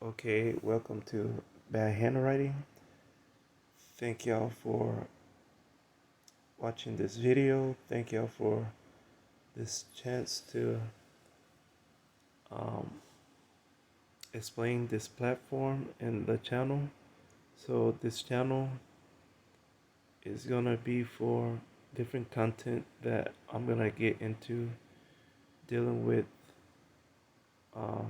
Okay, welcome to Bad Handwriting. Thank y'all for watching this video. Thank y'all for this chance to um, explain this platform and the channel. So this channel is gonna be for different content that I'm gonna get into dealing with um,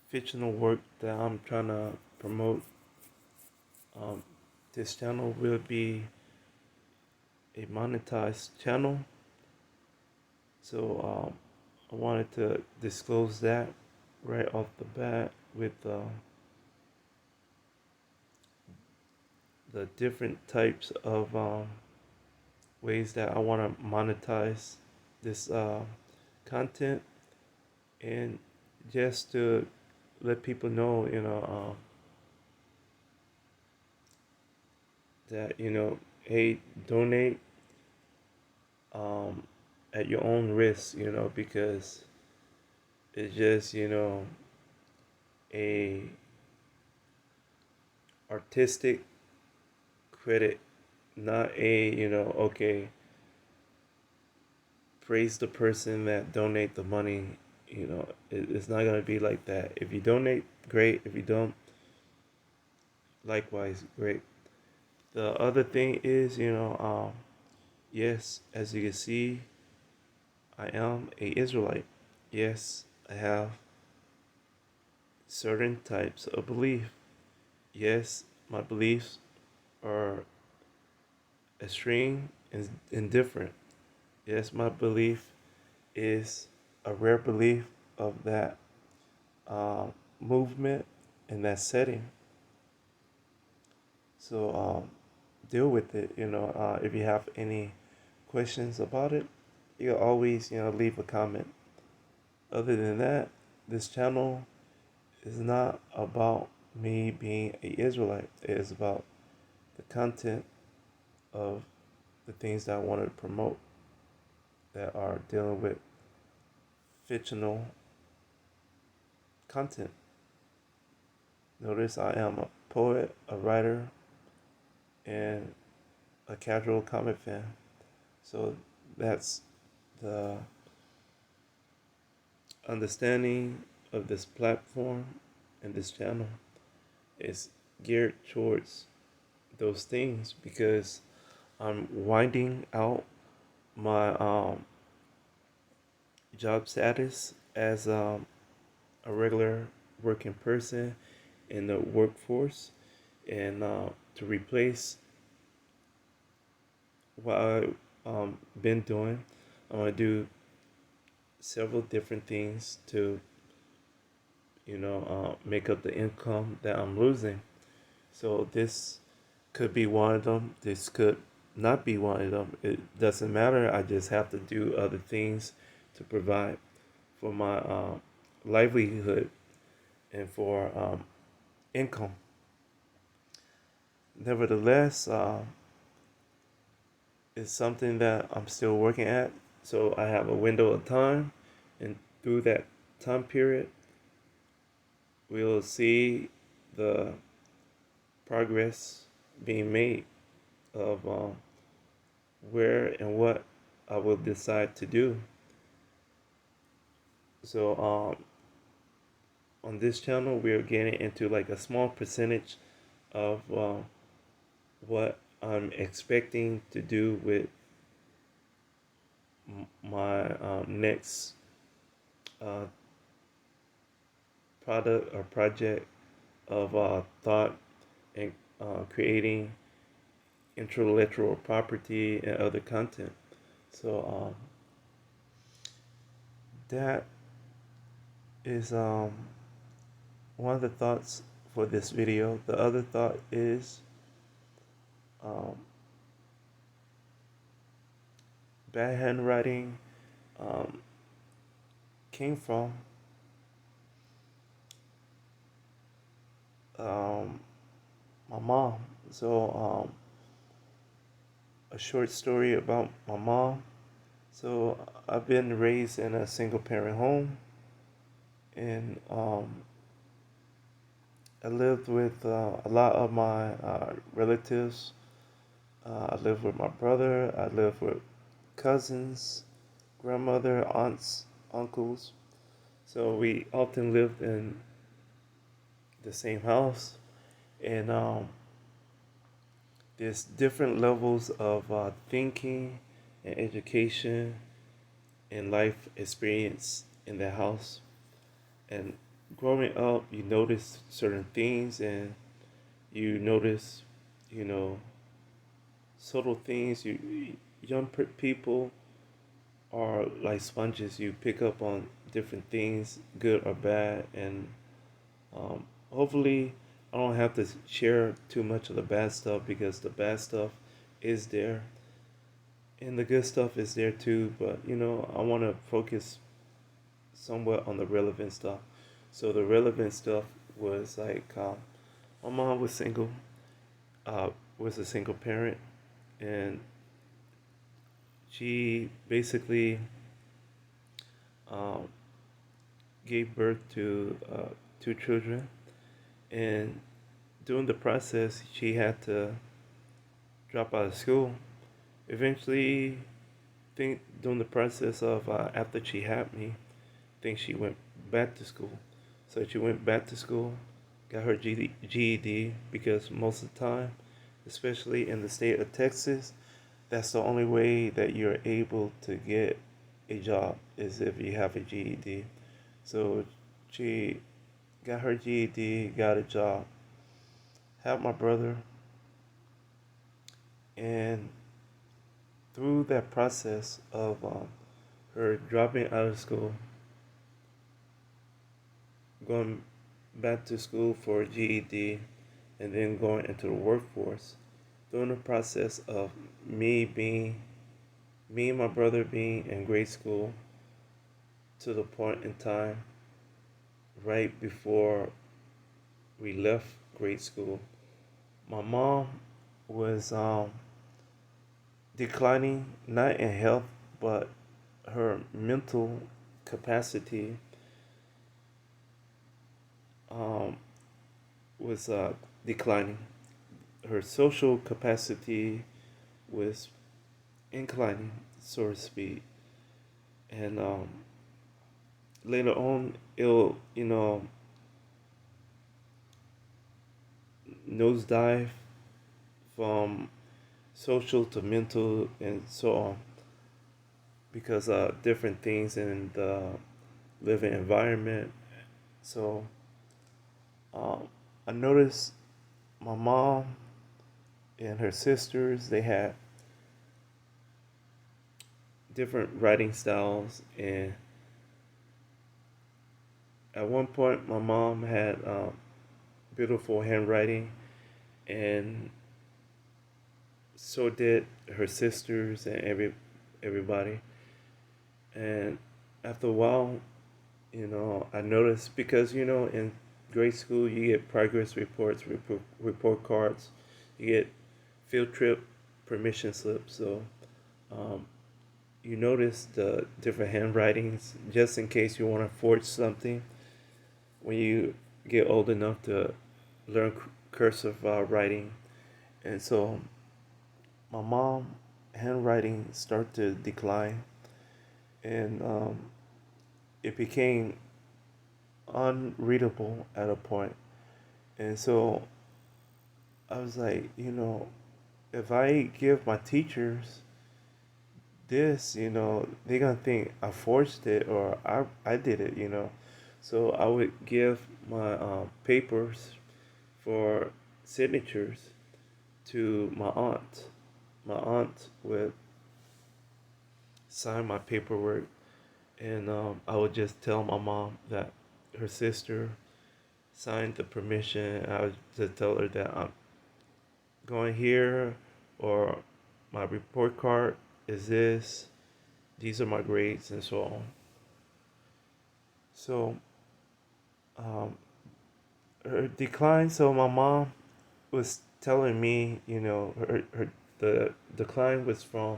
fictional work that I'm trying to promote. Um, this channel will be a monetized channel. So I wanted to disclose that right off the bat with the different types of ways that I want to monetize this content, and just to let people know, that hey, donate um, at your own risk, because it's just a artistic credit, not a okay, praise the person that donate the money. It's not gonna be like that. If you donate, great. If you don't, likewise, great. The other thing is, yes, as you can see, I am a Israelite. Yes, I have certain types of belief. Yes, my beliefs are extreme and different. Yes, my belief is a rare belief of that uh, movement in that setting. So deal with it. If you have any questions about it, you can always leave a comment. Other than that, this channel is not about me being a Israelite. It is about the content of the things that I want to promote that are dealing with fictional content. Notice I am a poet, a writer, and a casual comic fan. So that's the understanding of this platform and this channel is geared towards those things because I'm winding out my job status as a regular working person in the workforce, and to replace what I've been doing, I'm gonna do several different things to make up the income that I'm losing. So this could be one of them. This could not be one of them. It doesn't matter. I just have to do other things to provide for my livelihood and for income. Nevertheless, it's something that I'm still working at. So I have a window of time, and through that time period, we'll see the progress being made of where and what I will decide to do. So on this channel, we're getting into like a small percentage of what I'm expecting to do with my next uh, product or project of thought and creating intellectual property and other content. So that is one of the thoughts for this video. The other thought is um, bad handwriting um, came from um, my mom. So a short story about my mom. So I've been raised in a single parent home, and I lived with a lot of my relatives. I lived with my brother. I lived with cousins, grandmother, aunts, uncles. So we often lived in the same house, and there's different levels of thinking and education and life experience in the house. And growing up, you notice certain things, and you notice, you know, subtle things. People are like sponges. You pick up on different things, good or bad, and um, hopefully, I don't have to share too much of the bad stuff because the bad stuff is there, and the good stuff is there too. But I want to focus somewhat on the relevant stuff. So the relevant stuff was like my mom was single, uh, was a single parent, and she basically um, gave birth to two children, and during the process, she had to drop out of school. Eventually, think during the process of after she had me, I think she went back to school. So she went back to school, got her GED because most of the time, especially in the state of Texas, that's the only way that you're able to get a job is if you have a GED. So she got her GED, got a job, had my brother, and through that process of her dropping out of school, going back to school for a GED, and then going into the workforce, during the process of me being, me and my brother being in grade school to the point in time right before we left grade school, my mom was declining, not in health, but her mental capacity um, was declining. Her social capacity was inclining, so to speak. And later on, it'll, nosedive from social to mental and so on because different things in the living environment. So um, I noticed my mom and her sisters, they had different writing styles, and at one point my mom had beautiful handwriting, and so did her sisters and everybody. And after a while, I noticed because in grade school you get progress reports, report cards, you get field trip permission slips. So um, you notice the different handwritings just in case you want to forge something when you get old enough to learn cursive writing. And so my mom handwriting started to decline, and it became unreadable at a point. And so I was like, if I give my teachers this, they're gonna think I forged it or I did it. So I would give my papers for signatures to my aunt. My aunt would sign my paperwork, and I would just tell my mom that her sister signed the permission. I would just tell her that I'm going here, or my report card is this, these are my grades, and so on. So, um, her decline. So my mom was telling me, the decline was from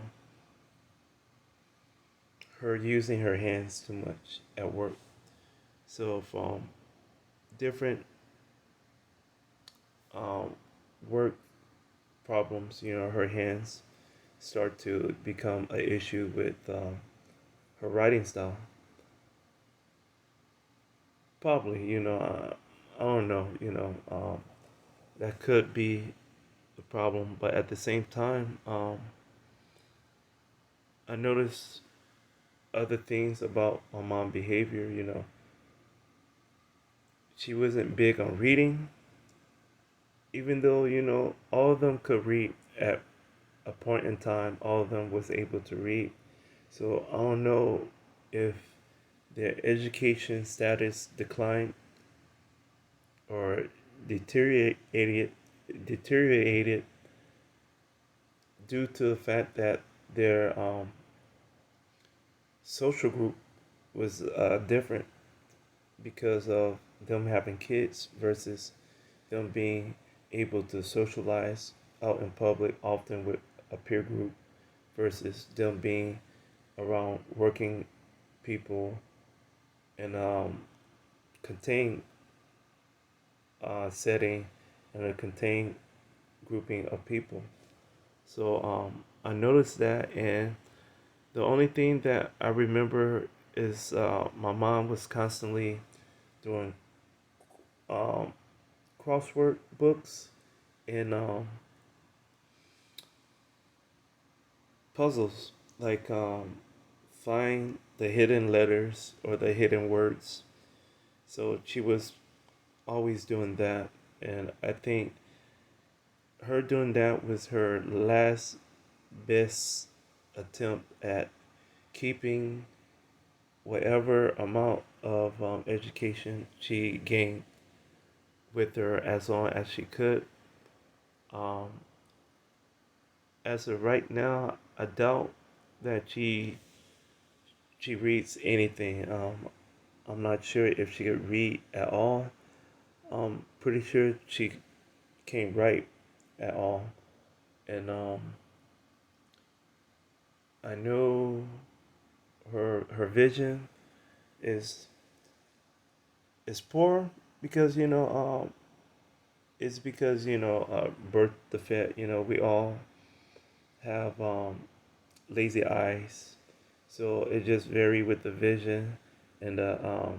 her using her hands too much at work. So from different um, work problems, her hands start to become an issue with her writing style. Probably, I don't know, that could be the problem, but at the same time, I noticed other things about my mom behavior. She wasn't big on reading, even though all of them could read at a point in time. All of them was able to read. So I don't know if their education status declined or deteriorated deteriorated due to the fact that their social group was different because of them having kids versus them being able to socialize out in public, often with a peer group, versus them being around working people in contained setting and a contained grouping of people. So I noticed that, and the only thing that I remember is my mom was constantly doing um, crossword books and puzzles, like find the hidden letters or the hidden words. So she was always doing that, and I think her doing that was her last best attempt at keeping whatever amount of education she gained with her as long as she could. Um, as of right now, I doubt that she reads anything. I'm not sure if she could read at all. I'm pretty sure she can't write at all, and I know her vision is is poor because it's because birth defect. We all have lazy eyes, so it just vary with the vision and the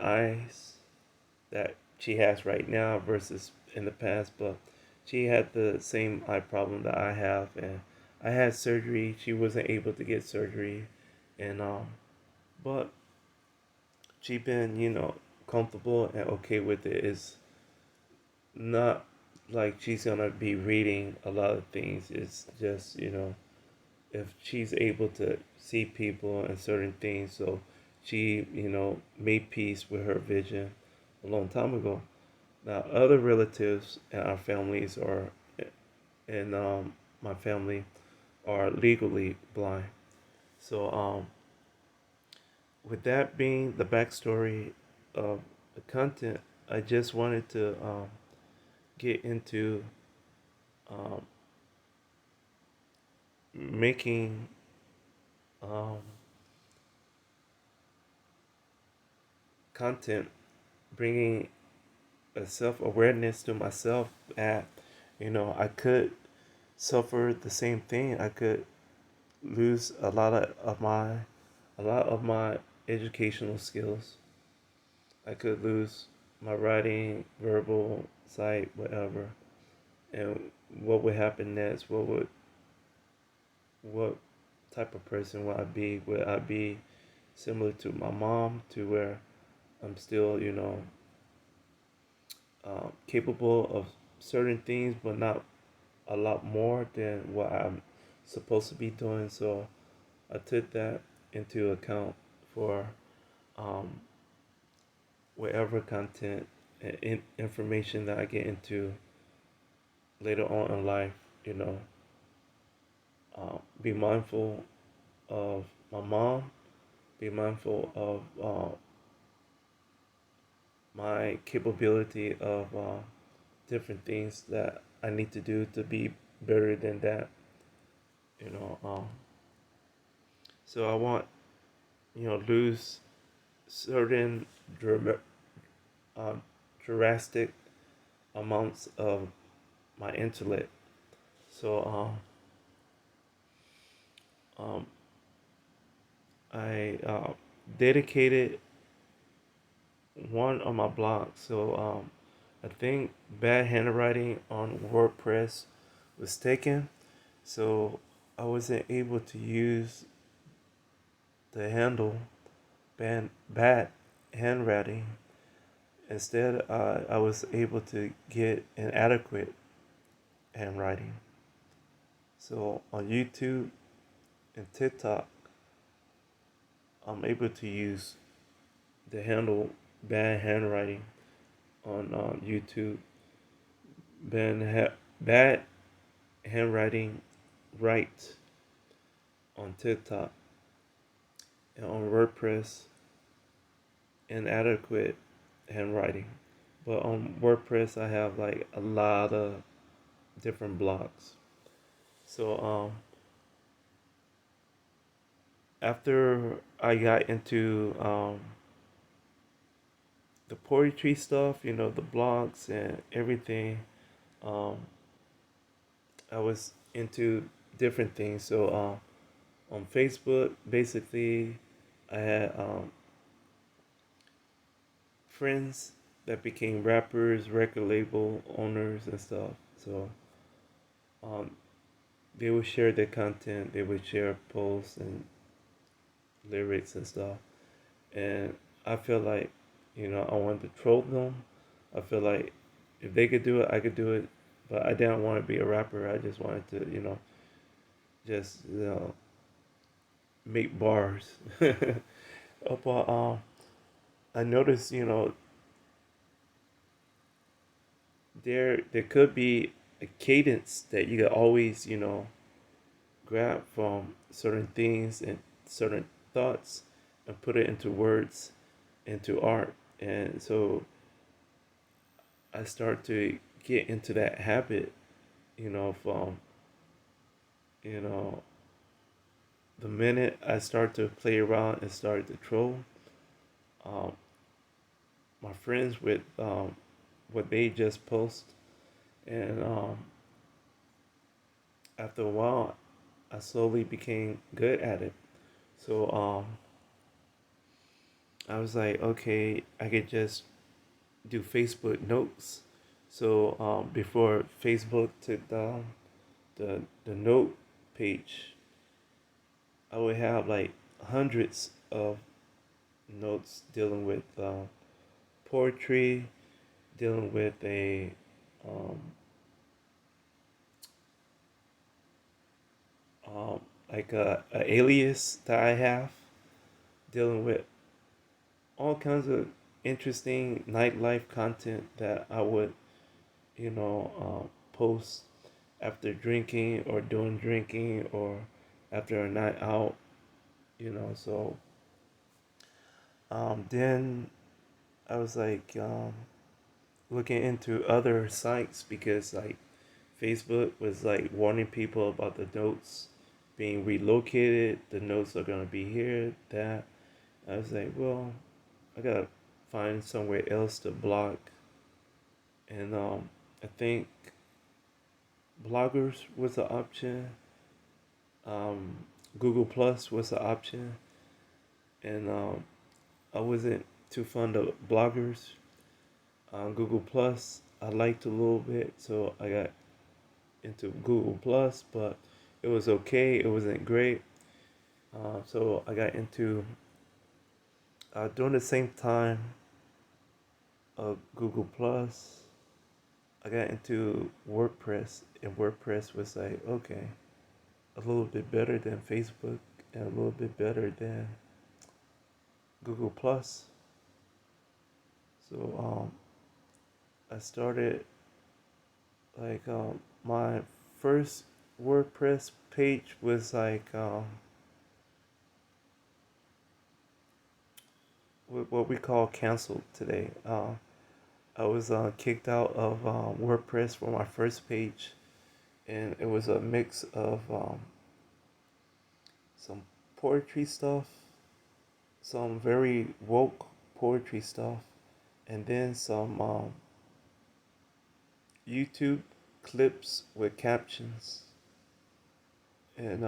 eyes that she has right now versus in the past. But she had the same eye problem that I have, and I had surgery. She wasn't able to get surgery, and but she been comfortable and okay with it. It's not like she's gonna be reading a lot of things. It's just if she's able to see people and certain things, so she made peace with her vision a long time ago. Now other relatives in our families are in my family are legally blind. So with that being the backstory of the content, I just wanted to get into um, making um, content, bringing a self awareness to myself that I could suffer the same thing. I could lose a lot of my educational skills. I could lose my writing, verbal, sight, whatever. And what would happen next? What type of person would I be? Would I be similar to my mom, to where I'm still, capable of certain things, but not a lot more than what I'm supposed to be doing? So I took that into account for um, whatever content and information that I get into later on in life. You know, be mindful of my mom. Be mindful of my capability of different things that I need to do to be better than that. You know, so I want lose. certain dra- uh, drastic amounts of my intellect. So um, I dedicated one of my blogs. So I think bad handwriting on WordPress was taken. So I wasn't able to use the handle bad handwriting. Instead, I was able to get an adequate handwriting. So on YouTube and TikTok, I'm able to use the handle bad handwriting on YouTube, bad handwriting right on TikTok, and on WordPress, inadequate handwriting. But on WordPress, I have like a lot of different blogs. So after I got into the poetry stuff, the blogs and everything, um, I was into different things. So on Facebook, basically, I had friends that became rappers, record label owners, and stuff. So um, they would share their content, they would share posts and lyrics and stuff. And I feel like, I wanted to troll them. I feel like if they could do it, I could do it. But I didn't want to be a rapper. I just wanted to, just make bars. But I noticed, there could be a cadence that you could always, grab from certain things and certain thoughts and put it into words, into art. And so I start to get into that habit, from, you know, the minute I start to play around and start to troll, um, my friends with what they just post. And after a while, I slowly became good at it. So I was like, okay, I could just do Facebook notes. So before Facebook took down the note page, I would have like hundreds of notes dealing with poetry, dealing with um, um, like a alias that I have, dealing with all kinds of interesting nightlife content that I would, post after drinking or doing drinking or after a night out, So then I was like looking into other sites because like Facebook was like warning people about the notes being relocated. The notes are gonna be here, that. I was like, well, I gotta find somewhere else to blog. And I think bloggers was an option. Um, Google Plus was an option, and I wasn't too fond of bloggers. Google Plus I liked a little bit, so I got into Google Plus, but it was okay. It wasn't great. So I got into during the same time of Google Plus. I got into WordPress, and WordPress was like, okay, a little bit better than Facebook and a little bit better than Google Plus. So I started like my first WordPress page was like what we call canceled today. I was kicked out of WordPress for my first page, and it was a mix of some poetry stuff some very woke poetry stuff, and then some YouTube clips with captions. And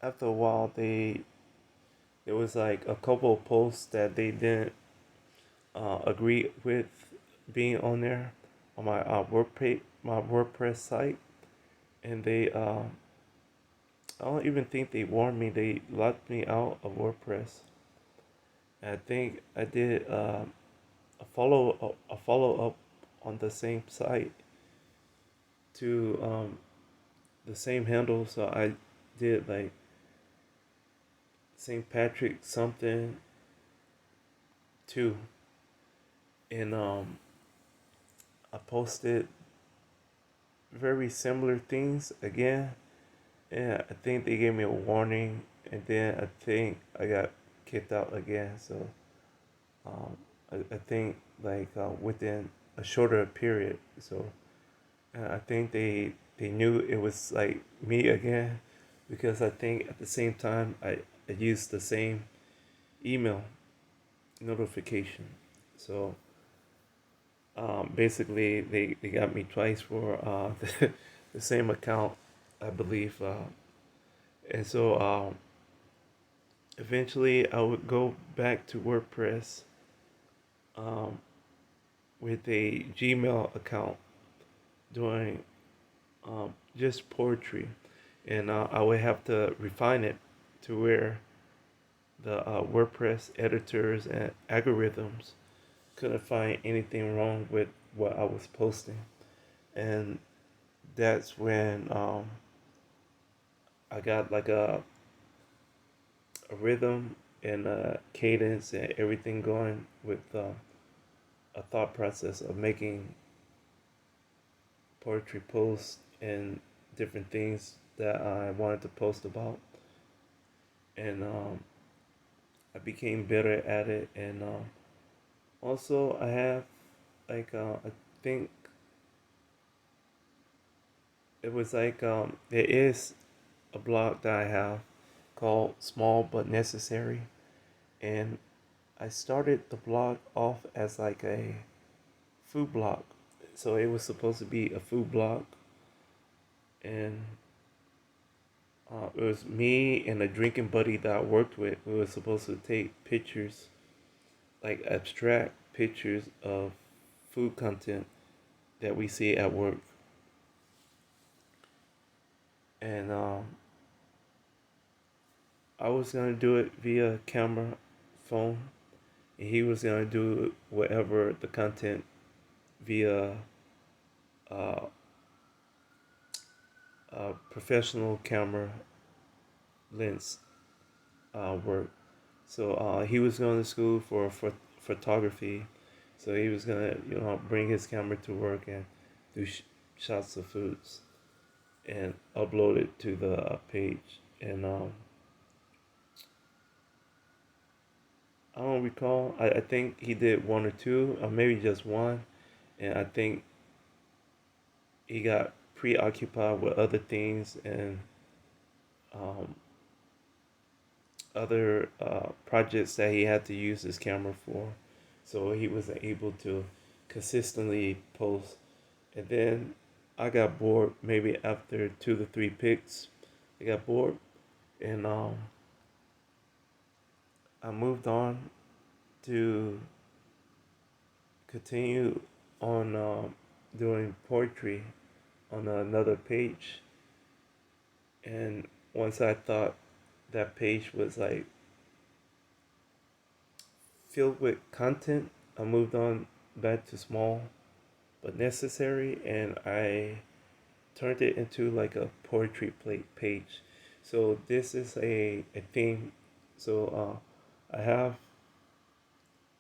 after a while, there was like a couple of posts that they didn't agree with being on there on my my WordPress site, and they I don't even think they warned me. They locked me out of WordPress. And I think I did a follow up on the same site to the same handle. So I did like St. Patrick something too, and I posted very similar things again, and I think they gave me a warning, and then I think I got kicked out again. So um, I think like within a shorter period. So I think they knew it was like me again, because I think at the same time I used the same email notification. So basically they got me twice for the same account, I believe. And so eventually I would go back to WordPress um, with a Gmail account doing just poetry. And I would have to refine it to where the WordPress editors and algorithms couldn't find anything wrong with what I was posting. And that's when I got like a rhythm and a cadence and everything going with a thought process of making poetry posts and different things that I wanted to post about. And I became better at it. And also, I have like, I think it was like, there is a blog that I have called Small But Necessary. And I started the blog off as like a food blog. So it was supposed to be a food blog, and it was me and a drinking buddy that I worked with. We were supposed to take pictures, like abstract pictures of food content that we see at work. And I was gonna do it via camera, phone, and he was gonna do whatever the content via uh, professional camera lens work. So he was going to school for photography. So he was gonna, bring his camera to work and do shots of foods and upload it to the page. And I don't recall. I think he did one or two, or maybe just one. And I think he got preoccupied with other things and um, other projects that he had to use his camera for. So he wasn't able to consistently post. And then I got bored maybe after 2 to 3 pics. I got bored, and I moved on to continue on doing poetry on another page. And once I thought that page was like filled with content, I moved on back to small but necessary, and I turned it into like a poetry plate page. So this is a theme. So I have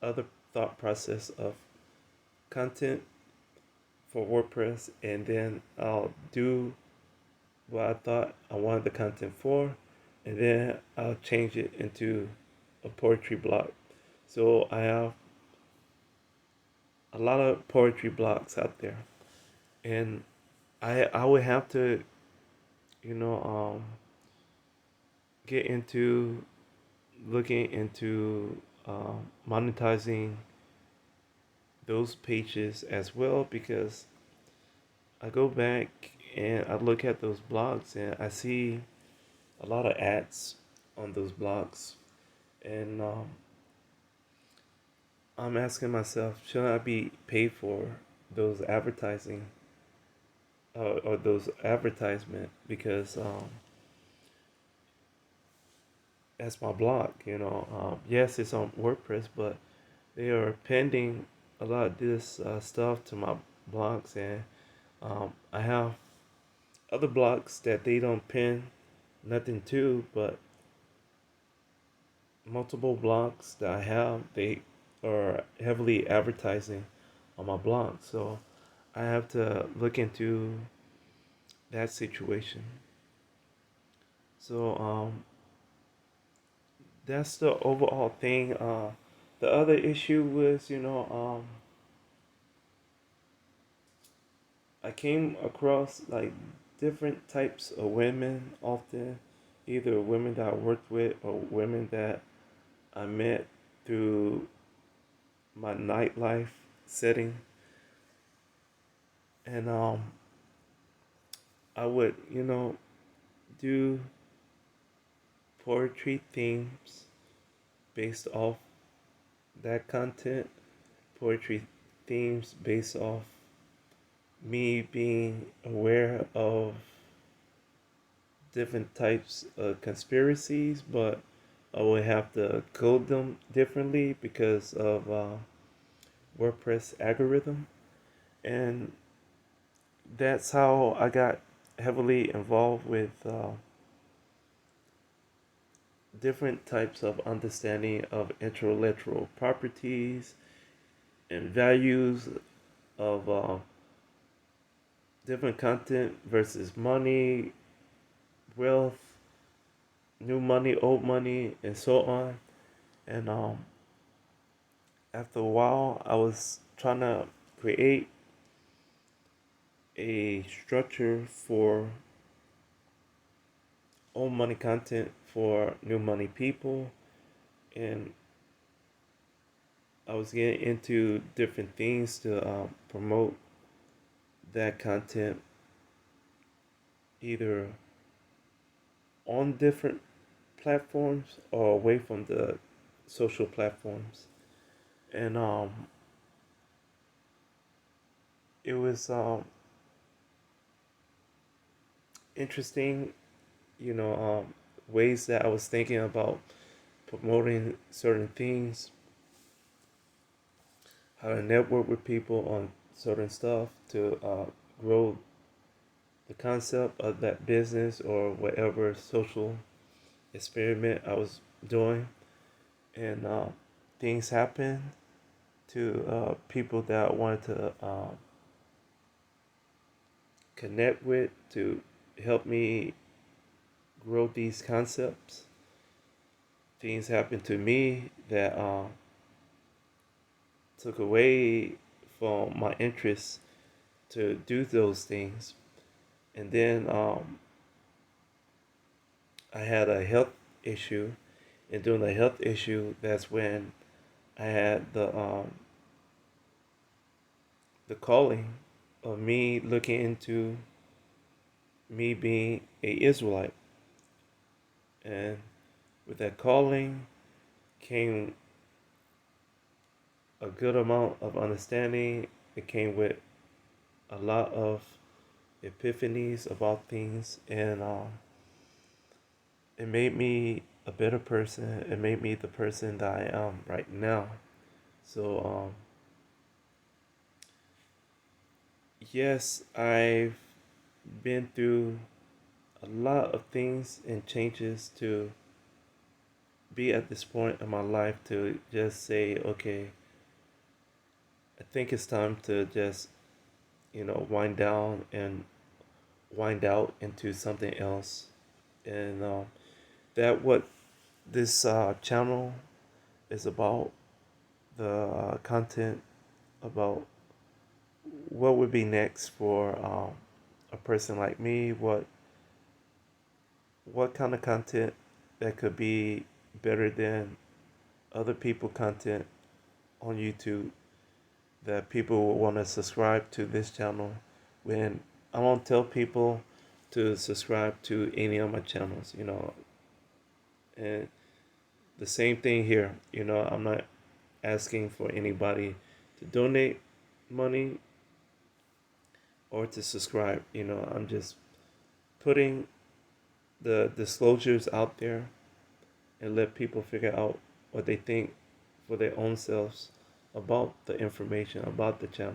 other thought process of content for WordPress, and then I'll do what I thought I wanted the content for, and then I'll change it into a poetry block. So I have a lot of poetry blocks out there, and I would have to, you know, get into looking into monetizing those pages as well, because I go back and I look at those blogs and I see a lot of ads on those blogs, and I'm asking myself, should I be paid for those advertising or those advertisement? Because that's my blog, yes, it's on WordPress, but they are pending a lot of this stuff to my blogs, and I have other blogs that they don't pin nothing to, but multiple blogs that I have, they are heavily advertising on my blog. So I have to look into that situation. So that's the overall thing. The other issue was, I came across like different types of women often, either women that I worked with or women that I met through my nightlife setting. And I would, do poetry themes based off that content, poetry themes based off me being aware of different types of conspiracies, but I would have to code them differently because of WordPress algorithm. And that's how I got heavily involved with different types of understanding of intellectual properties and values of different content versus money, wealth, new money, old money, and so on. And after a while, I was trying to create a structure for old money content for new money people, and I was getting into different things to promote that content either on different platforms or away from the social platforms. And it was interesting, ways that I was thinking about promoting certain things, how to network with people on certain stuff to grow the concept of that business or whatever social experiment I was doing. And things happened to people that I wanted to connect with to help me grow these concepts. Things happened to me that took away from my interest to do those things. And then I had a health issue, and during the health issue, that's when I had the calling of me looking into me being a Israelite, and with that calling came a good amount of understanding. It came with a lot of epiphanies about things, and it made me a better person. It made me the person that I am right now. So yes, I've been through a lot of things and changes to be at this point in my life to just say, okay, I think it's time to just, wind down and wind out into something else. And that what this channel is about, the content about what would be next for a person like me, what kind of content that could be better than other people content on YouTube, that people will want to subscribe to this channel when I won't tell people to subscribe to any of my channels, and the same thing here, I'm not asking for anybody to donate money or to subscribe. I'm just putting the disclosures out there and let people figure out what they think for their own selves about the information about the channel.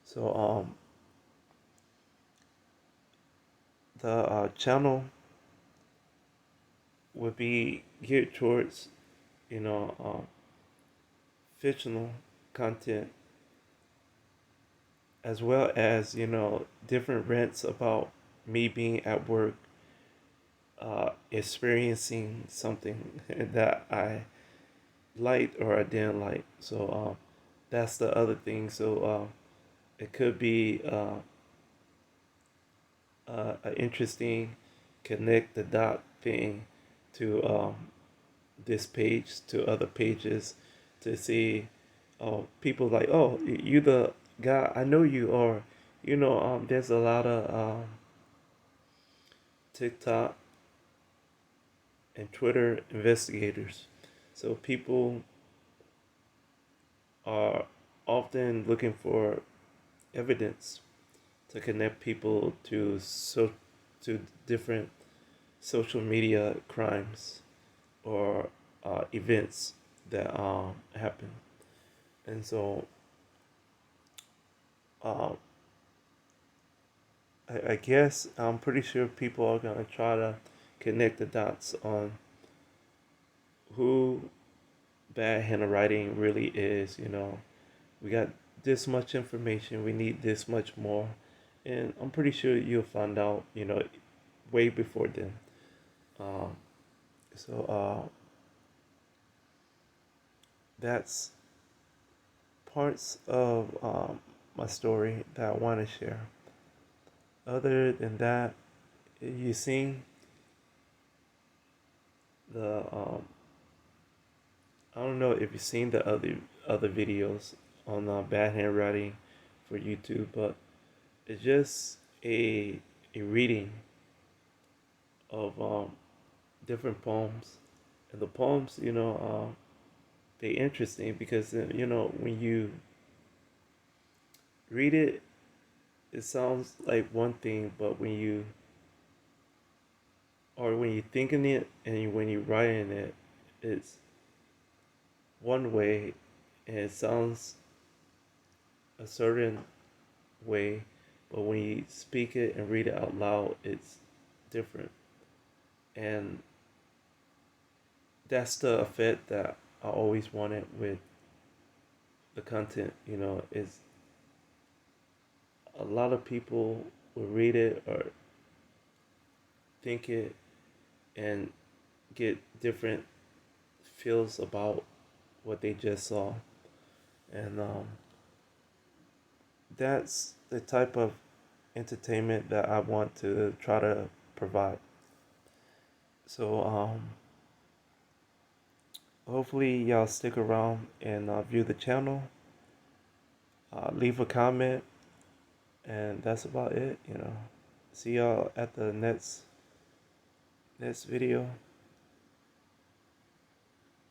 So the channel would be geared towards you know fictional content, as well as different rants about me being at work, experiencing something that I liked or I didn't like. So that's the other thing. So it could be an interesting connect the dot thing to this page to other pages to see people like, oh, you the guy, I know you. Or there's a lot of TikTok and Twitter investigators. So people are often looking for evidence to connect people to different social media crimes or events that happen. And so uh, I guess I'm pretty sure people are gonna try to connect the dots on who bad handwriting really is. We got this much information, we need this much more, and I'm pretty sure you'll find out, way before then. Um, so that's parts of my story that I want to share. Other than that, you seen the I don't know if you've seen the other videos on bad handwriting for YouTube, but it's just a reading of different poems, and the poems, they interesting because when you read it, it sounds like one thing, but when you thinking it and when you writing it, it's one way, and it sounds a certain way, but when you speak it and read it out loud, it's different. And that's the effect that I always wanted with the content. Is a lot of people will read it or think it and get different feels about what they just saw. And that's the type of entertainment that I want to try to provide. So hopefully y'all stick around and view the channel. Leave a comment, and that's about it. See y'all at the next video.